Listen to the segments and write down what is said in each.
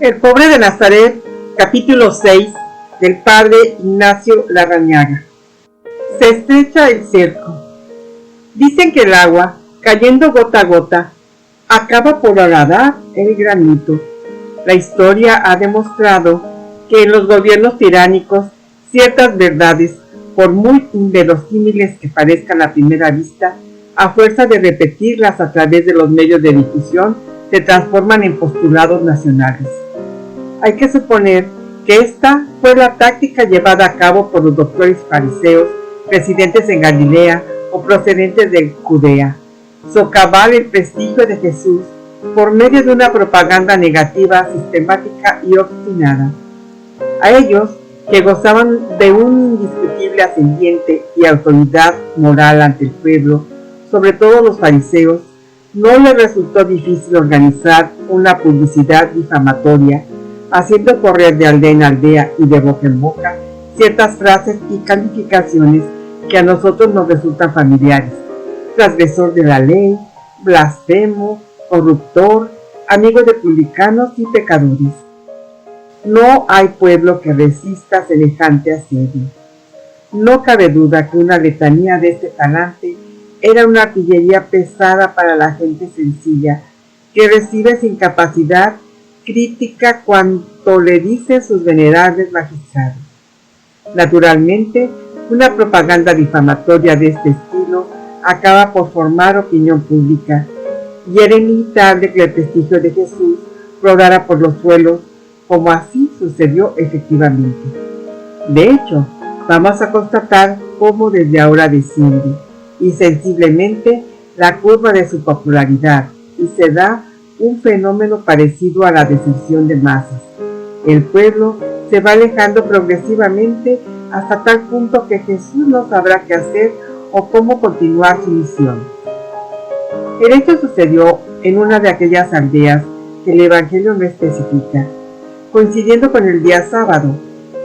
El pobre de Nazaret, capítulo 6, del padre Ignacio Larrañaga. Se estrecha el cerco. Dicen que el agua, cayendo gota a gota, acaba por horadar el granito. La historia ha demostrado que en los gobiernos tiránicos ciertas verdades, por muy inverosímiles que parezcan a primera vista, a fuerza de repetirlas a través de los medios de difusión, se transforman en postulados nacionales. Hay que suponer que esta fue la táctica llevada a cabo por los doctores fariseos, residentes en Galilea o procedentes de Judea, socavar el prestigio de Jesús por medio de una propaganda negativa, sistemática y obstinada. A ellos, que gozaban de un indiscutible ascendiente y autoridad moral ante el pueblo, sobre todo los fariseos, no les resultó difícil organizar una publicidad difamatoria, haciendo correr de aldea en aldea y de boca en boca ciertas frases y calificaciones que a nosotros nos resultan familiares: transgresor de la ley, blasfemo, corruptor, amigo de publicanos y pecadores. No hay pueblo que resista semejante asedio. No cabe duda que una letanía de este talante era una artillería pesada para la gente sencilla, que recibe sin capacidad crítica cuanto le dicen sus venerables magistrados. Naturalmente, una propaganda difamatoria de este estilo acaba por formar opinión pública, y era inevitable que el prestigio de Jesús rodara por los suelos, como así sucedió efectivamente. De hecho, vamos a constatar cómo desde ahora desciende insensiblemente la curva de su popularidad, y se da un fenómeno parecido a la deserción de masas. El pueblo se va alejando progresivamente hasta tal punto que Jesús no sabrá qué hacer o cómo continuar su misión. El hecho sucedió en una de aquellas aldeas que el Evangelio no especifica. Coincidiendo con el día sábado,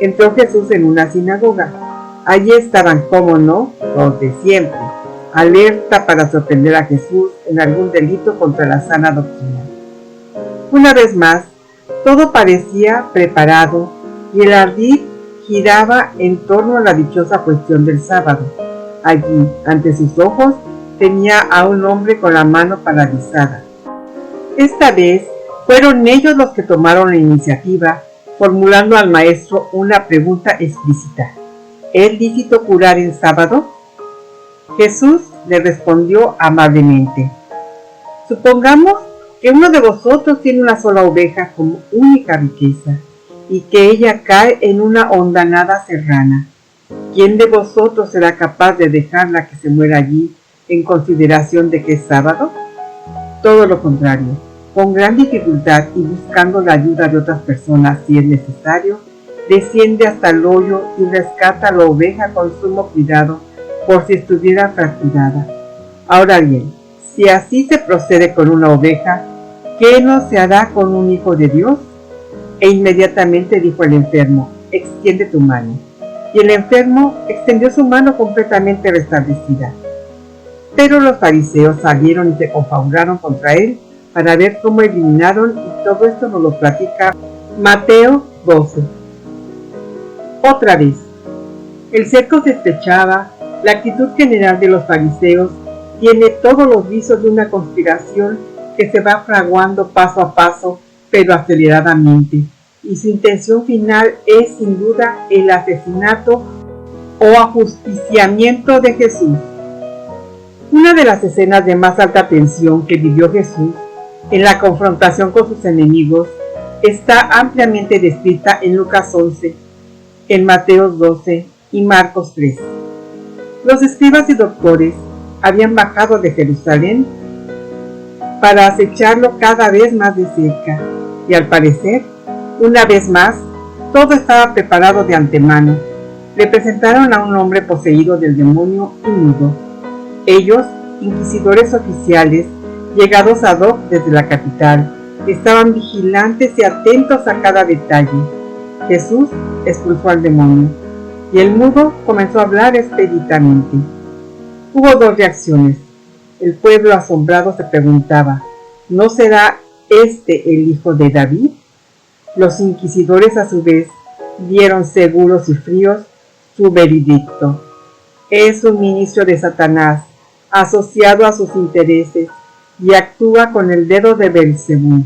entró Jesús en una sinagoga. Allí estaban, cómo no, los de siempre, alerta para sorprender a Jesús en algún delito contra la sana doctrina. Una vez más, todo parecía preparado y el ardid giraba en torno a la dichosa cuestión del sábado. Allí, ante sus ojos, tenía a un hombre con la mano paralizada. Esta vez fueron ellos los que tomaron la iniciativa, formulando al maestro una pregunta explícita: ¿es lícito curar en sábado? Jesús le respondió amablemente: supongamos que uno de vosotros tiene una sola oveja como única riqueza, y que ella cae en una hondanada serrana. ¿Quién de vosotros será capaz de dejarla que se muera allí en consideración de que es sábado? Todo lo contrario, con gran dificultad y buscando la ayuda de otras personas si es necesario, desciende hasta el hoyo y rescata a la oveja con sumo cuidado, por si estuviera fracturada. Ahora bien, si así se procede con una oveja, ¿qué no se hará con un hijo de Dios? E inmediatamente dijo el enfermo: extiende tu mano. Y el enfermo extendió su mano completamente restablecida. Pero los fariseos salieron y se confabularon contra él para ver cómo eliminaron, y todo esto nos lo platica Mateo 12. Otra vez, el cerco se estrechaba. La actitud general de los fariseos tiene todos los visos de una conspiración que se va fraguando paso a paso, pero aceleradamente, y su intención final es sin duda el asesinato o ajusticiamiento de Jesús. Una de las escenas de más alta tensión que vivió Jesús en la confrontación con sus enemigos está ampliamente descrita en Lucas 11, en Mateo 12 y Marcos 3. Los escribas y doctores habían bajado de Jerusalén para acecharlo cada vez más de cerca, y al parecer, una vez más, todo estaba preparado de antemano. Le presentaron a un hombre poseído del demonio y mudo. Ellos, inquisidores oficiales, llegados ad hoc desde la capital, estaban vigilantes y atentos a cada detalle. Jesús expulsó al demonio, y el mudo comenzó a hablar expeditamente. Hubo dos reacciones. El pueblo asombrado se preguntaba: ¿no será este el hijo de David? Los inquisidores, a su vez, dieron seguros y fríos su veredicto: es un ministro de Satanás, asociado a sus intereses, y actúa con el dedo de Beelzebú.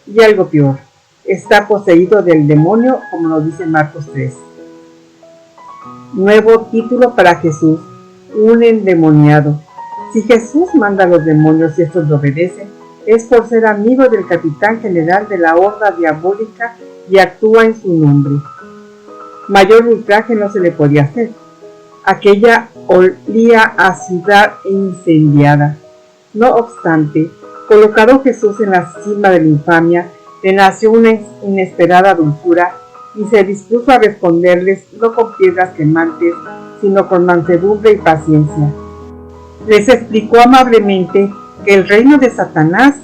Y algo peor, está poseído del demonio, como nos dice Marcos 3. Nuevo título para Jesús: un endemoniado. Si Jesús manda a los demonios y estos le obedecen, es por ser amigo del capitán general de la horda diabólica y actúa en su nombre. Mayor ultraje no se le podía hacer. Aquella olía a ciudad incendiada. No obstante, colocado Jesús en la cima de la infamia, le nació una inesperada dulzura y se dispuso a responderles no con piedras quemantes, sino con mansedumbre y paciencia. Les explicó amablemente que el reino de Satanás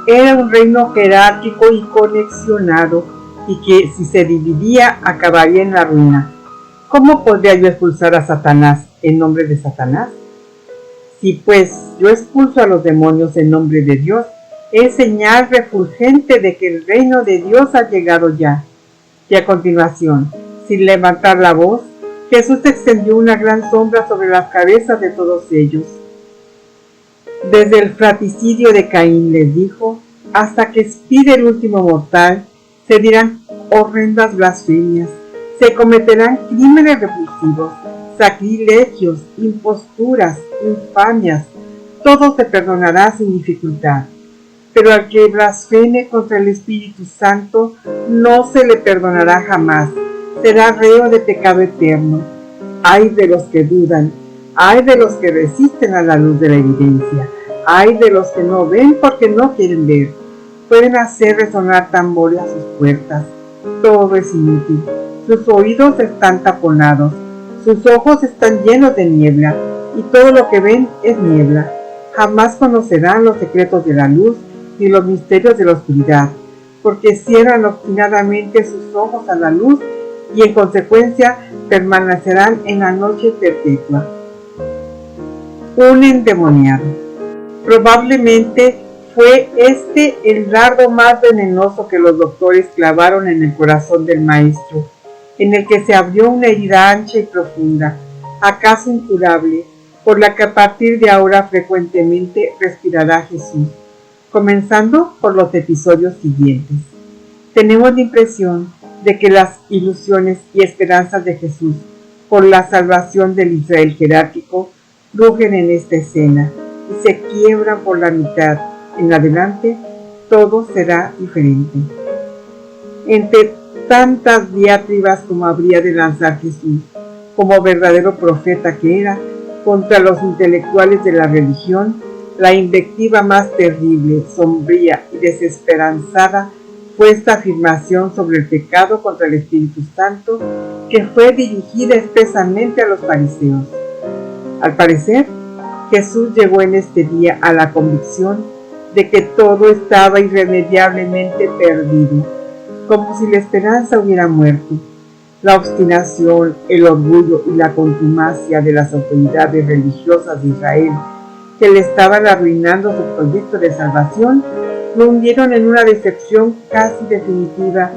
era un reino jerárquico y conexionado, y que si se dividía acabaría en la ruina. ¿Cómo podría yo expulsar a Satanás en nombre de Satanás? Si pues yo expulso a los demonios en nombre de Dios, es señal refulgente de que el reino de Dios ha llegado ya. Y a continuación, sin levantar la voz, Jesús extendió una gran sombra sobre las cabezas de todos ellos. Desde el fratricidio de Caín, les dijo, hasta que expire el último mortal, se dirán horrendas blasfemias, se cometerán crímenes repulsivos, sacrilegios, imposturas, infamias, todo se perdonará sin dificultad. Pero al que blasfeme contra el Espíritu Santo, no se le perdonará jamás, será reo de pecado eterno. Ay de los que dudan, ay de los que resisten a la luz de la evidencia, ay de los que no ven porque no quieren ver. Pueden hacer resonar tambores a sus puertas, todo es inútil. Sus oídos están taponados, sus ojos están llenos de niebla, y todo lo que ven es niebla. Jamás conocerán los secretos de la luz ni los misterios de la oscuridad, porque cierran obstinadamente sus ojos a la luz y en consecuencia permanecerán en la noche perpetua. Un endemoniado. Probablemente fue este el dardo más venenoso que los doctores clavaron en el corazón del maestro, en el que se abrió una herida ancha y profunda, acaso incurable, por la que a partir de ahora frecuentemente respirará Jesús, comenzando por los episodios siguientes. Tenemos la impresión de que las ilusiones y esperanzas de Jesús por la salvación del Israel jerárquico rugen en esta escena y se quiebran por la mitad. En adelante todo será diferente. Entre tantas diatribas como habría de lanzar Jesús, como verdadero profeta que era, contra los intelectuales de la religión, la invectiva más terrible, sombría y desesperanzada fue esta afirmación sobre el pecado contra el Espíritu Santo, que fue dirigida expresamente a los fariseos. Al parecer, Jesús llegó en este día a la convicción de que todo estaba irremediablemente perdido, como si la esperanza hubiera muerto. La obstinación, el orgullo y la contumacia de las autoridades religiosas de Israel, que le estaban arruinando su proyecto de salvación, lo hundieron en una decepción casi definitiva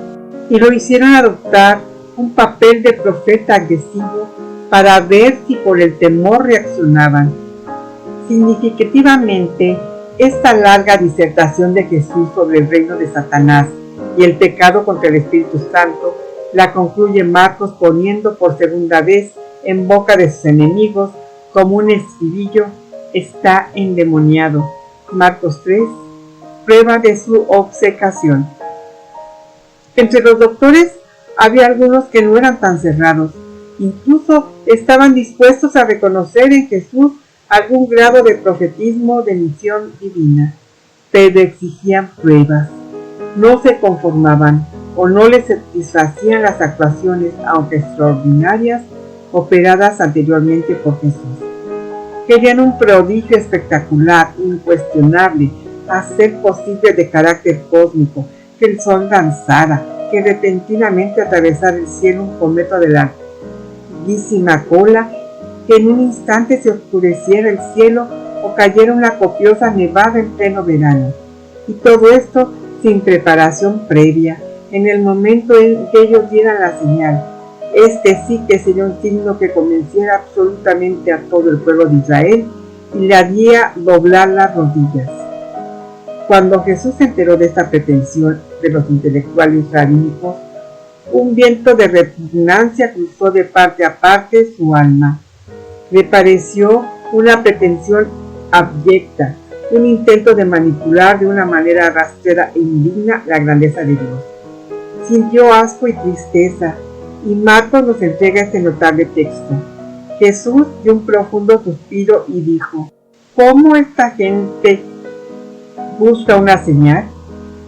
y lo hicieron adoptar un papel de profeta agresivo para ver si por el temor reaccionaban. Significativamente, esta larga disertación de Jesús sobre el reino de Satanás y el pecado contra el Espíritu Santo la concluye Marcos poniendo por segunda vez en boca de sus enemigos como un estribillo: está endemoniado. Marcos 3, prueba de su obcecación. Entre los doctores había algunos que no eran tan cerrados, incluso estaban dispuestos a reconocer en Jesús algún grado de profetismo de misión divina, pero exigían pruebas. No se conformaban o no les satisfacían las actuaciones, aunque extraordinarias, operadas anteriormente por Jesús. Querían un prodigio espectacular, incuestionable, a ser posible, de carácter cósmico, que el sol danzara, que repentinamente atravesara el cielo un cometa de larguísima cola, que en un instante se oscureciera el cielo o cayera una copiosa nevada en pleno verano. Y todo esto sin preparación previa, en el momento en que ellos dieran la señal. Este sí que sería un signo que convenciera absolutamente a todo el pueblo de Israel y le haría doblar las rodillas. Cuando Jesús se enteró de esta pretensión de los intelectuales rabínicos, un viento de repugnancia cruzó de parte a parte su alma. Le pareció una pretensión abyecta, un intento de manipular de una manera rastrera e indigna la grandeza de Dios. Sintió asco y tristeza, y Marcos nos entrega este notable texto. Jesús dio un profundo suspiro y dijo: ¿cómo esta gente busca una señal?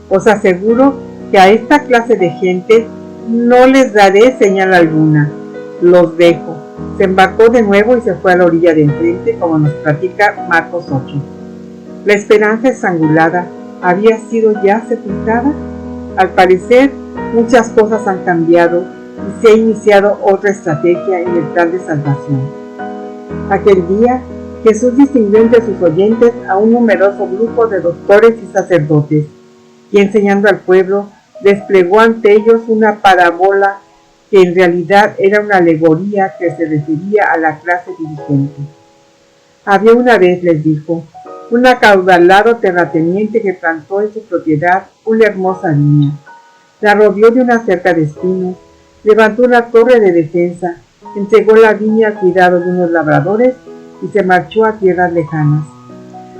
Os aseguro que a esta clase de gente no les daré señal alguna. Los dejo. Se embarcó de nuevo y se fue a la orilla de enfrente, como nos platica Marcos 8. La esperanza estrangulada había sido ya sepultada. Al parecer, muchas cosas han cambiado y se ha iniciado otra estrategia en el plan de salvación. Aquel día, Jesús distinguió entre sus oyentes a un numeroso grupo de doctores y sacerdotes, y enseñando al pueblo, desplegó ante ellos una parábola que en realidad era una alegoría que se refería a la clase dirigente. Había una vez, les dijo, un acaudalado terrateniente que plantó en su propiedad una hermosa viña. La rodeó de una cerca de espinos, levantó una torre de defensa, entregó la viña al cuidado de unos labradores y se marchó a tierras lejanas.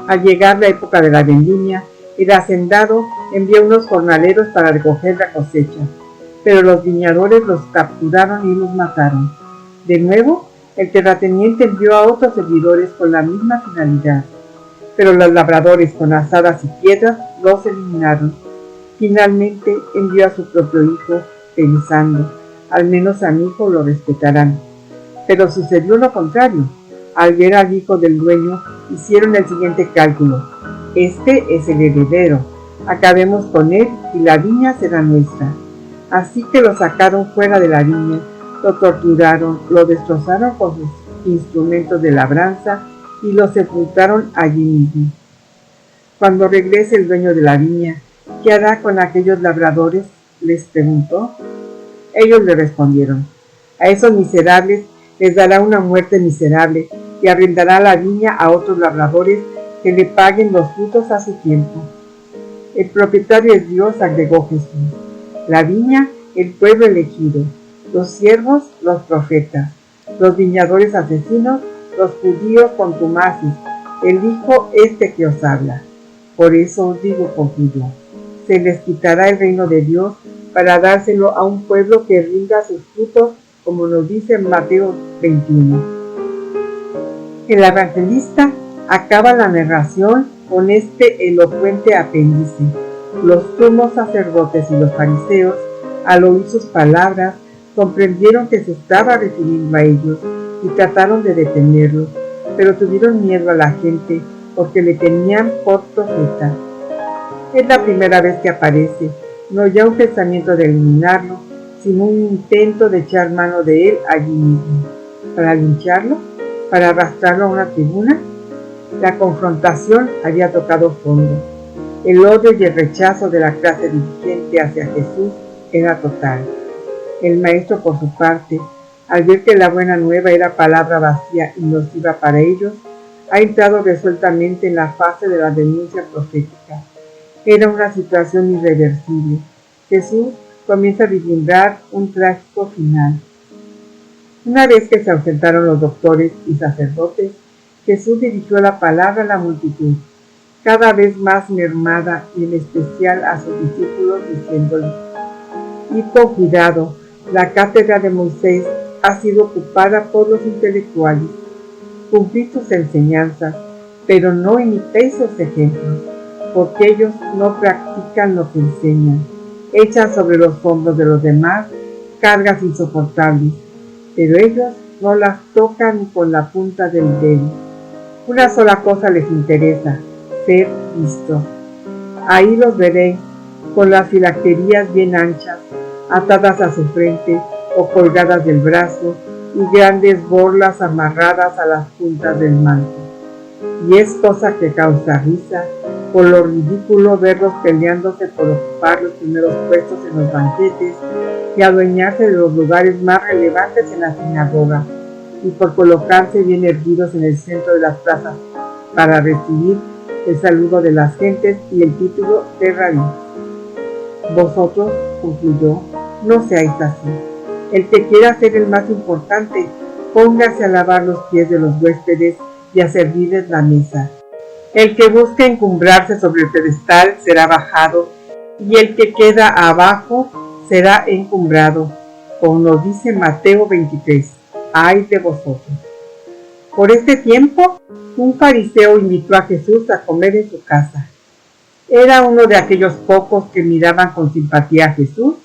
Al llegar la época de la vendimia, el hacendado envió unos jornaleros para recoger la cosecha, pero los viñadores los capturaron y los mataron. De nuevo, el terrateniente envió a otros servidores con la misma finalidad, pero los labradores con azadas y piedras los eliminaron. Finalmente envió a su propio hijo, pensando: al menos a mi hijo lo respetarán. Pero sucedió lo contrario. Al ver al hijo del dueño, hicieron el siguiente cálculo: este es el heredero, acabemos con él y la viña será nuestra. Así que lo sacaron fuera de la viña, lo torturaron, lo destrozaron con sus instrumentos de labranza y lo sepultaron allí mismo. Cuando regrese el dueño de la viña, ¿qué hará con aquellos labradores?, les preguntó. Ellos le respondieron: a esos miserables les dará una muerte miserable y arrendará la viña a otros labradores que le paguen los frutos a su tiempo. El propietario es Dios, agregó Jesús. La viña, el pueblo elegido. Los siervos, los profetas. Los viñadores asesinos, los judíos contumaces. El Hijo este que os habla. Por eso os digo, concluyó, se les quitará el reino de Dios para dárselo a un pueblo que rinda sus frutos, como nos dice en Mateo 21. El evangelista acaba la narración con este elocuente apéndice. Los sumos sacerdotes y los fariseos, al oír sus palabras, comprendieron que se estaba refiriendo a ellos y trataron de detenerlo, pero tuvieron miedo a la gente porque le tenían por profeta. Es la primera vez que aparece, no ya un pensamiento de eliminarlo, sino un intento de echar mano de él allí mismo. ¿Para lincharlo? ¿Para arrastrarlo a una tribuna? La confrontación había tocado fondo. El odio y el rechazo de la clase dirigente hacia Jesús era total. El maestro, por su parte, al ver que la buena nueva era palabra vacía y nociva para ellos, ha entrado resueltamente en la fase de la denuncia profética. Era una situación irreversible. Jesús comienza a vislumbrar un trágico final. Una vez que se ausentaron los doctores y sacerdotes, Jesús dirigió la palabra a la multitud, cada vez más mermada, y en especial a sus discípulos, diciéndoles: id con cuidado, la cátedra de Moisés ha sido ocupada por los intelectuales. Cumplid sus enseñanzas, pero no imitéis sus ejemplos, porque ellos no practican lo que enseñan. Echan sobre los hombros de los demás cargas insoportables, pero ellos no las tocan ni con la punta del dedo. Una sola cosa les interesa: ser vistos. Ahí los veréis, con las filacterías bien anchas, atadas a su frente o colgadas del brazo, y grandes borlas amarradas a las puntas del manto. y es cosa que causa risa, por lo ridículo verlos peleándose por ocupar los primeros puestos en los banquetes y adueñarse de los lugares más relevantes en la sinagoga, y por colocarse bien erguidos en el centro de las plazas para recibir el saludo de las gentes y el título de rabí. Vosotros, concluyó, no seáis así. El que quiera ser el más importante, póngase a lavar los pies de los huéspedes y a servirles la mesa. El que busque encumbrarse sobre el pedestal será bajado, y el que queda abajo será encumbrado, como nos dice Mateo 23. ¡Ay de vosotros! Por este tiempo, un fariseo invitó a Jesús a comer en su casa. Era uno de aquellos pocos que miraban con simpatía a Jesús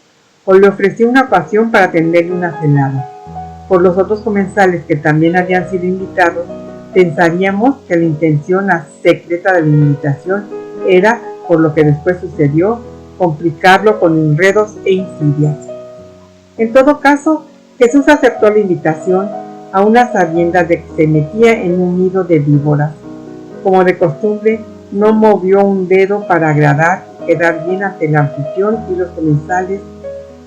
o le ofreció una ocasión para tenderle una celada. Por los otros comensales que también habían sido invitados, pensaríamos que la intención secreta de la invitación era, por lo que después sucedió, complicarlo con enredos e insidias. En todo caso, Jesús aceptó la invitación a unas sabiendas de que se metía en un nido de víboras. Como de costumbre, no movió un dedo para agradar y quedar bien ante el anfitrión y los comensales.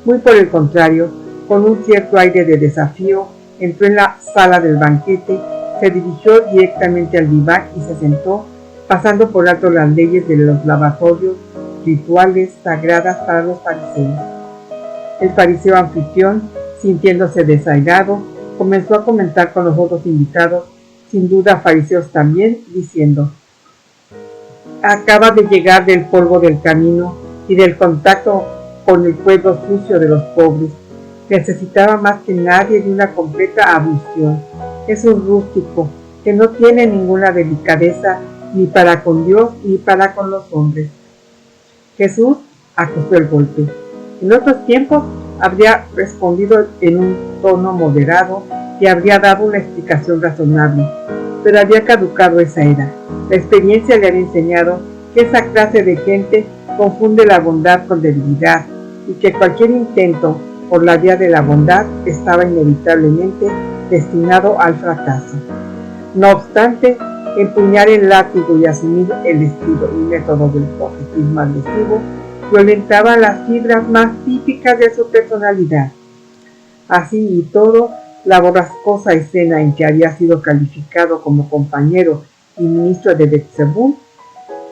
Muy por el contrario, con un cierto aire de desafío, entró en la sala del banquete, se dirigió directamente al divan y se sentó, pasando por alto las leyes de los lavatorios, rituales sagradas para los fariseos. El fariseo anfitrión, sintiéndose desairado, comenzó a comentar con los otros invitados, sin duda fariseos también, diciendo: acaba de llegar del polvo del camino y del contacto con el pueblo sucio de los pobres. Necesitaba más que nadie de una completa ablución. Es un rústico que no tiene ninguna delicadeza ni para con Dios ni para con los hombres. Jesús acusó el golpe. En otros tiempos habría respondido en un tono moderado y habría dado una explicación razonable, pero había caducado esa era. La experiencia le había enseñado que esa clase de gente confunde la bondad con debilidad y que cualquier intento por la vía de la bondad estaba inevitablemente destinado al fracaso. No obstante, empuñar el látigo y asumir el estilo y método del profetismo agresivo violentaba las fibras más típicas de su personalidad. Así y todo, la borrascosa escena en que había sido calificado como compañero y ministro de Beelzebú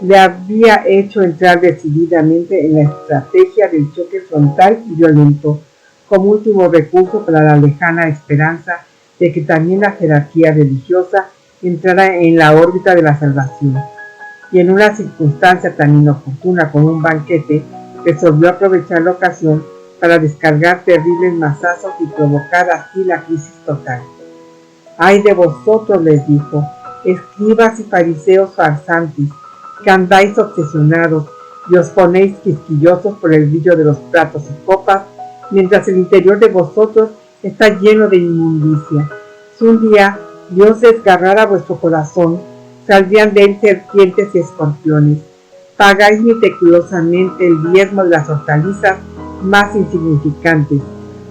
le había hecho entrar decididamente en la estrategia del choque frontal y violento, como último recurso para la lejana esperanza de que también la jerarquía religiosa entrara en la órbita de la salvación. Y en una circunstancia tan inoportuna como un banquete, resolvió aprovechar la ocasión para descargar terribles mazazos y provocar así la crisis total. ¡Ay de vosotros!, les dijo, escribas y fariseos farsantes, que andáis obsesionados y os ponéis quisquillosos por el brillo de los platos y copas, mientras el interior de vosotros está lleno de inmundicia. Si un día Dios desgarrara vuestro corazón, saldrían de él serpientes y escorpiones. Pagáis meticulosamente el diezmo de las hortalizas más insignificantes,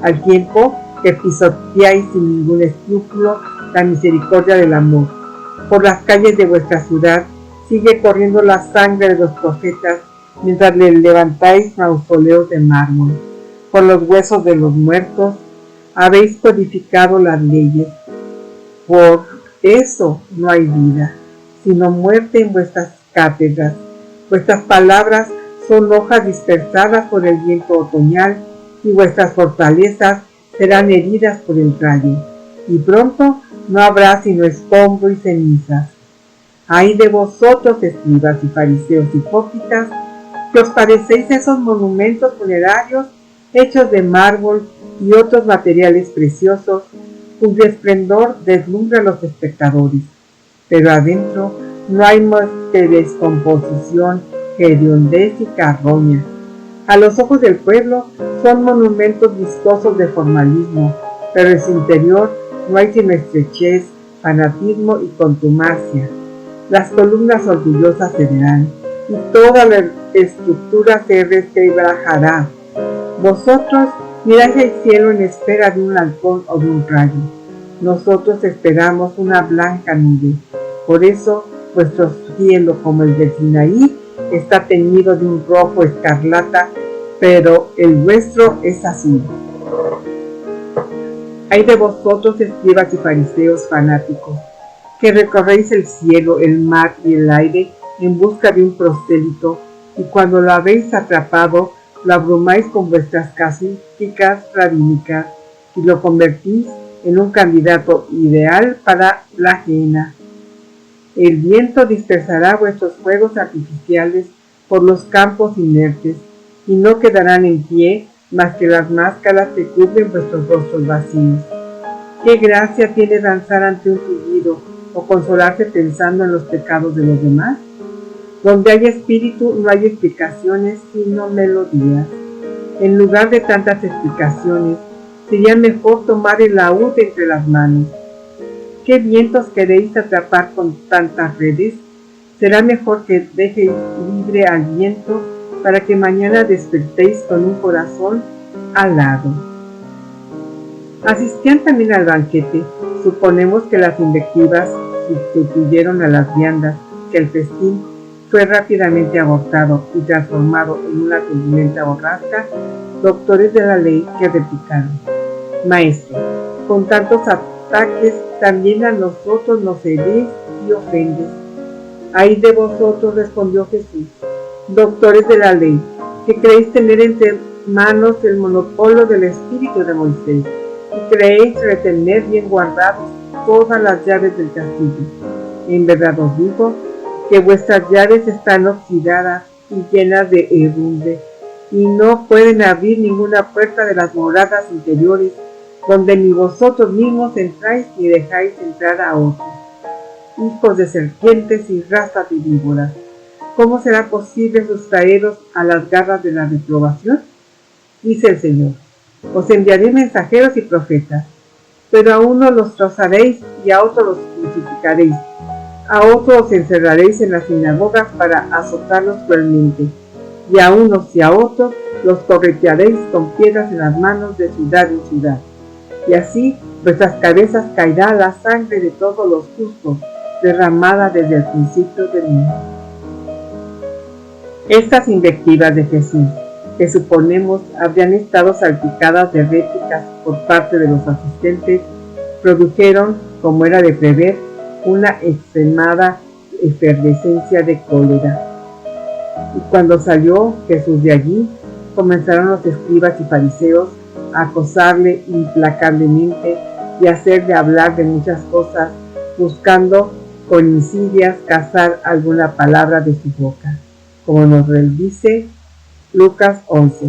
al tiempo que pisoteáis sin ningún escrúpulo la misericordia del amor. Por las calles de vuestra ciudad sigue corriendo la sangre de los profetas, mientras les levantáis mausoleos de mármol. Por los huesos de los muertos habéis codificado las leyes. Por eso no hay vida, sino muerte en vuestras cátedras. Vuestras palabras son hojas dispersadas por el viento otoñal, y vuestras fortalezas serán heridas por el rayo, y pronto no habrá sino escombro y cenizas. ¡Ay de vosotros, escribas y fariseos hipócritas, que os parecéis esos monumentos funerarios hechos de mármol y otros materiales preciosos, cuyo esplendor deslumbra a los espectadores, pero adentro no hay más que descomposición, hediondez y carroña. A los ojos del pueblo son monumentos vistosos de formalismo, pero en su interior no hay sino estrechez, fanatismo y contumacia. Las columnas orgullosas cederán y toda la estructura se resquebrajará. Vosotros miráis el cielo en espera de un halcón o de un rayo. Nosotros esperamos una blanca nube. Por eso Vuestro cielo, como el del Sinaí, está teñido de un rojo escarlata, pero el vuestro es azul. Hay de vosotros, escribas y fariseos fanáticos, que recorréis el cielo, el mar y el aire en busca de un prosélito, y cuando lo habéis atrapado, lo abrumáis con vuestras casuísticas rabínicas y lo convertís en un candidato ideal para la gehenna. El viento dispersará vuestros fuegos artificiales por los campos inertes, y no quedarán en pie más que las máscaras que cubren vuestros rostros vacíos. ¿Qué gracia tiene danzar ante un tullido o consolarse pensando en los pecados de los demás? Donde hay espíritu no hay explicaciones sino melodías. En lugar de tantas explicaciones, sería mejor tomar el laúd entre las manos. ¿Qué vientos queréis atrapar con tantas redes? Será mejor que dejéis libre al viento para que mañana despertéis con un corazón alado. Asistían también al banquete. Suponemos que las invectivas sustituyeron a las viandas, que el festín fue rápidamente abortado y transformado en una turbulenta borrasca. Doctores de la ley que replicaron: Maestro, con tantos ataques también a nosotros nos herís y ofendes. Ay de vosotros, respondió Jesús, doctores de la ley, que creéis tener entre manos el monopolio del espíritu de Moisés, y creéis retener bien guardadas todas las llaves del castillo. En verdad os digo que vuestras llaves están oxidadas y llenas de herrumbre, y no pueden abrir ninguna puerta de las moradas interiores, donde ni vosotros mismos entráis ni dejáis entrar a otros. Hijos de serpientes y raza de víboras, ¿cómo será posible sustraeros a las garras de la reprobación? Dice el Señor: os enviaré mensajeros y profetas, pero a unos los trozaréis y a otros los crucificaréis, a otros os encerraréis en las sinagogas para azotarlos cruelmente, y a unos y a otros los corretearéis con piedras en las manos de ciudad en ciudad, y así vuestras cabezas caerá la sangre de todos los justos, derramada desde el principio del mundo. Estas invectivas de Jesús, que suponemos habrían estado salpicadas de réplicas por parte de los asistentes, produjeron, como era de prever, una extremada efervescencia de cólera. Y cuando salió Jesús de allí, comenzaron los escribas y fariseos a acosarle implacablemente y hacerle hablar de muchas cosas, buscando con insidias cazar alguna palabra de su boca, como nos dice Lucas 11.